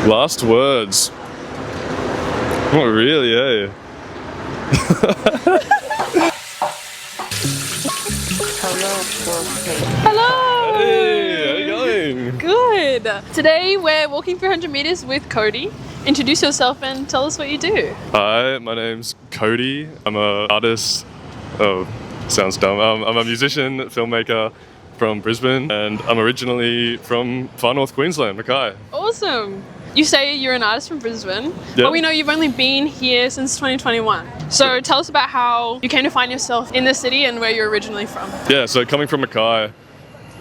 Last words. Not really, eh? Hello! Hey, how you going? Good! Today we're walking 300 meters with Koady. Introduce yourself and tell us what you do. Hi, my name's Koady. I'm an artist. Oh, sounds dumb. I'm a musician, filmmaker from Brisbane, and I'm originally from far north Queensland, Mackay. Awesome! You say you're an artist from Brisbane, Yep. but we know you've only been here since 2021. So tell us about how you came to find yourself in the city and where you're originally from. Yeah, so coming from Mackay,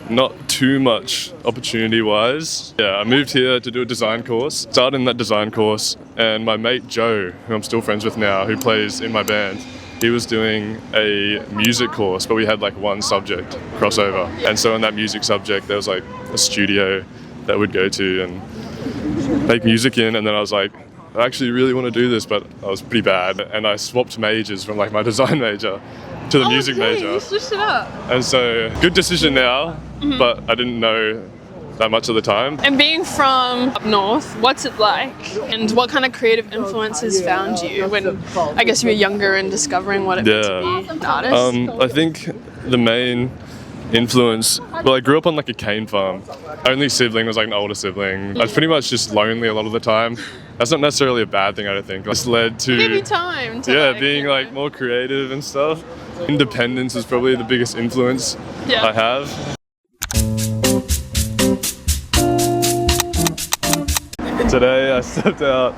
not too much opportunity-wise. Yeah, I moved here to do a design course, started in that design course, and my mate Joe, who I'm still friends with now, who plays in my band, he was doing a music course, but we had like one subject crossover. And so in that music subject, there was like a studio that we'd go to and make music in, and then I was like, I actually really want to do this, but I was pretty bad, and I swapped majors from like my design major to the music major. You switched it up. And so, good decision now, but I didn't know that much at the time. And being from up north, what's it like? And what kind of creative influences found you when I guess you were younger and discovering what it meant to be an artist? I think the main influence, well, I grew up on like a cane farm. Only sibling was like an older sibling. I was pretty much just lonely a lot of the time. That's not necessarily a bad thing, I don't think. It's led to Give you time to being like more creative and stuff. Independence is probably the biggest influence I have. Today I stepped out,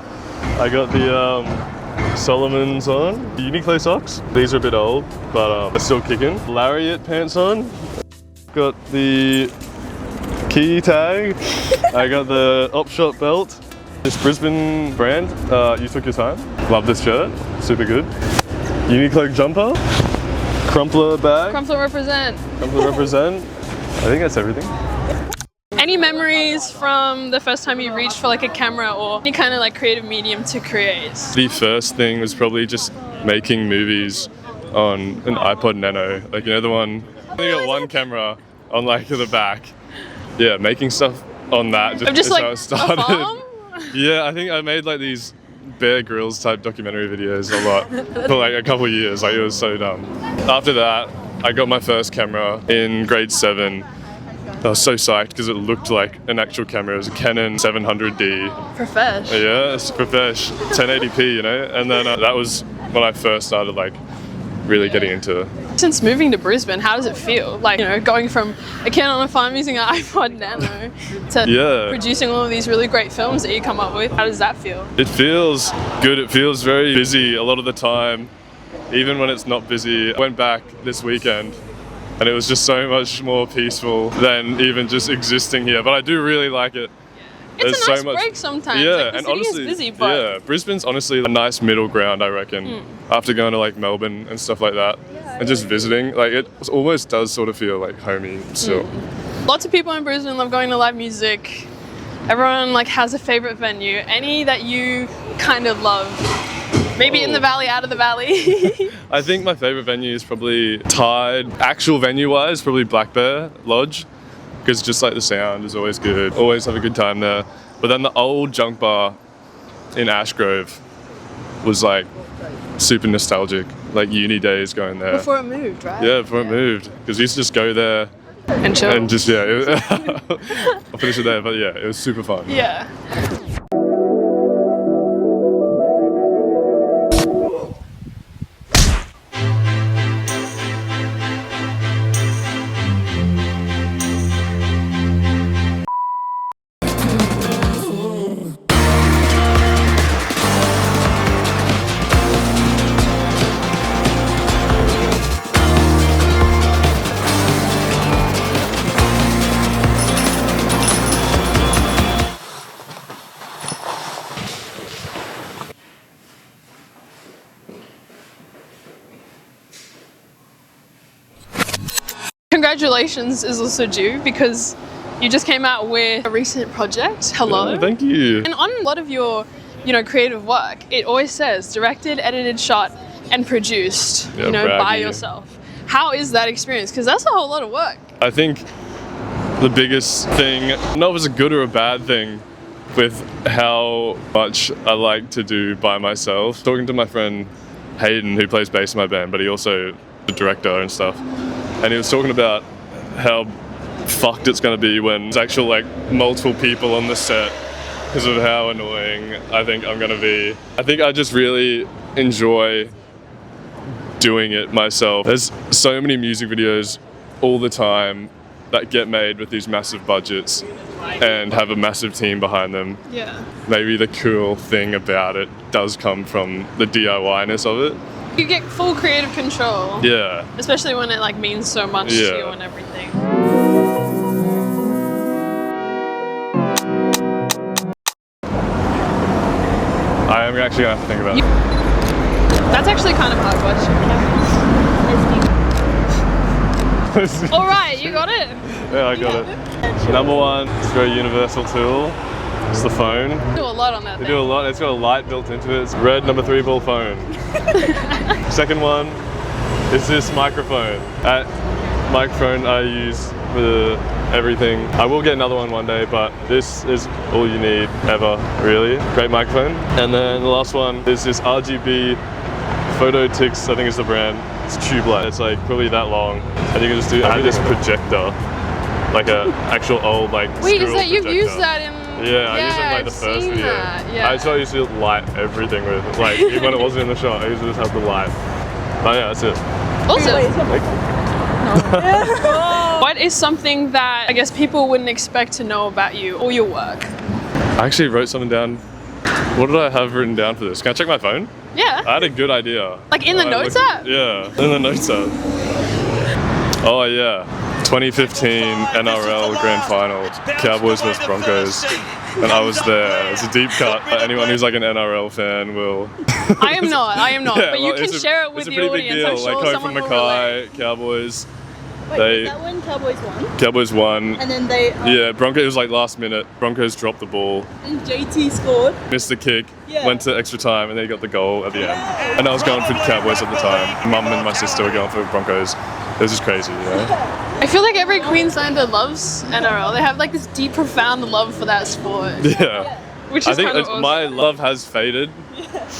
I got the Solomon's on, the Uniqlo socks. These are a bit old, but they're still kicking. Lariat pants on. Got the key tag. I got the Op Shop belt. This Brisbane brand, You Took Your Time. Love this shirt, super good. Uniqlo jumper. Crumpler bag. Crumpler represent. Crumpler represent. I think that's everything. Any memories from the first time you reached for like a camera or any kind of like creative medium to create? The first thing was probably just making movies on an iPod Nano. Like, you know, the one, I only got one camera on like the back. Yeah, making stuff on that just like how it started. a farm? Yeah, I think I made like these Bear Grylls type documentary videos a lot for like a couple of years. Like, it was so dumb. After that, I got my first camera in grade 7. I was so psyched because it looked like an actual camera. It was a Canon 700D. Profesh. Yeah, it's profesh. 1080p, you know? And then that was when I first started like really getting into it. Since moving to Brisbane, how does it feel? Like, you know, going from a kid on a farm using an iPod Nano to producing all of these really great films that you come up with. How does that feel? It feels good. It feels very busy a lot of the time, even when it's not busy. I went back this weekend and it was just so much more peaceful than even just existing here. But I do really like it. It's a nice break sometimes. Yeah, like, the and city honestly, is busy, but yeah, Brisbane's honestly a nice middle ground, I reckon. After going to like Melbourne and stuff like that, and just visiting, like it almost does sort of feel like homey still. Lots of people in Brisbane love going to live music. Everyone like has a favorite venue. Any that you kind of love? Maybe in the valley, out of the valley. I think my favorite venue is probably Tide. Actual venue-wise, probably Black Bear Lodge. Because just like the sound is always good, always have a good time there. But then the old junk bar in Ashgrove was like super nostalgic, like uni days going there. Before it moved, right? Yeah, before it moved. Because we used to just go there and chill. And just, I'll finish it there, but yeah, it was super fun. Yeah. Congratulations is also due because you just came out with a recent project, Hello. Yeah, thank you. And on a lot of your, creative work, it always says directed, edited, shot, and produced, by yourself. How is that experience? Because that's a whole lot of work. I think the biggest thing, not if it's a good or a bad thing, with how much I like to do by myself. Talking to my friend Hayden, who plays bass in my band, but he also the director and stuff, and he was talking about how fucked it's going to be when there's actual like multiple people on the set because of how annoying I think I'm going to be. I think I just really enjoy doing it myself. There's so many music videos all the time that get made with these massive budgets and have a massive team behind them. Yeah. Maybe the cool thing about it does come from the DIY-ness of it. You get full creative control. Yeah. Especially when it like means so much to you and everything. I am actually gonna have to think about it. That's actually kind of a hard question. Alright, you got it? Yeah, I got it. Number one, it's a very universal tool. It's the phone. You do a lot on that They thing. do a lot. It's got a light built into it. It's red number 3 ball phone. Second one is this microphone. That microphone I use for everything. I will get another one day, but this is all you need ever, really. Great microphone. And then the last one is this RGB Phototix, I think is the brand. It's tube light. It's like probably that long, and you can just add this projector, like a actual old like. Wait, is that you've projector. used that in? Yeah, I used it in like the first video. That. Yeah. I used to light everything with, like even when it wasn't in the shot, I used to just have the light. Oh yeah, that's it. Awesome. What is something that I guess people wouldn't expect to know about you or your work? I actually wrote something down. What did I have written down for this? Can I check my phone? Yeah. I had a good idea. Like in the notes app? Yeah, in the notes app. Oh yeah, 2015 NRL Grand Final, Cowboys vs Broncos, and I was there. It's a deep cut. Anyone who's like an NRL fan will. I am not, Yeah, but you well, can share it with it's a the pretty audience. big deal. I'm sure like coming someone from will relate. Mackay, Cowboys. Wait, was that when Cowboys won? Cowboys won. And then they Yeah, Broncos, it was like last minute. Broncos dropped the ball, and JT scored. missed the kick, Yeah. went to extra time, and they got the goal at the end. And I was going for the Cowboys at the time. Mum and my sister were going for Broncos. It was just crazy, you know? I feel like every Queenslander loves NRL. They have like this deep, profound love for that sport, Yeah. which I is think kind of awesome. my love has faded.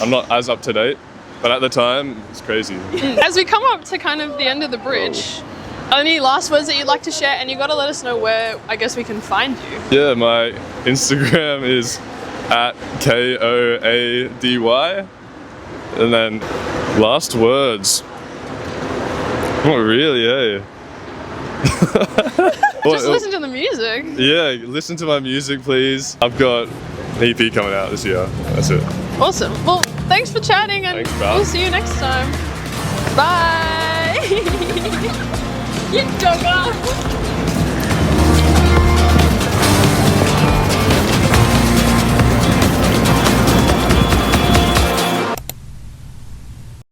I'm not as up to date, but at the time, it's crazy. As we come up to kind of the end of the bridge, any last words that you'd like to share? And you got to let us know where I guess we can find you. Yeah, my Instagram is at Koady. And then last words. Not really, eh? Just listen to the music. Yeah, listen to my music, please. I've got an EP coming out this year. That's it. Awesome. Well, thanks for chatting, and Thanks, Val. we'll see you next time. Bye. You dogger.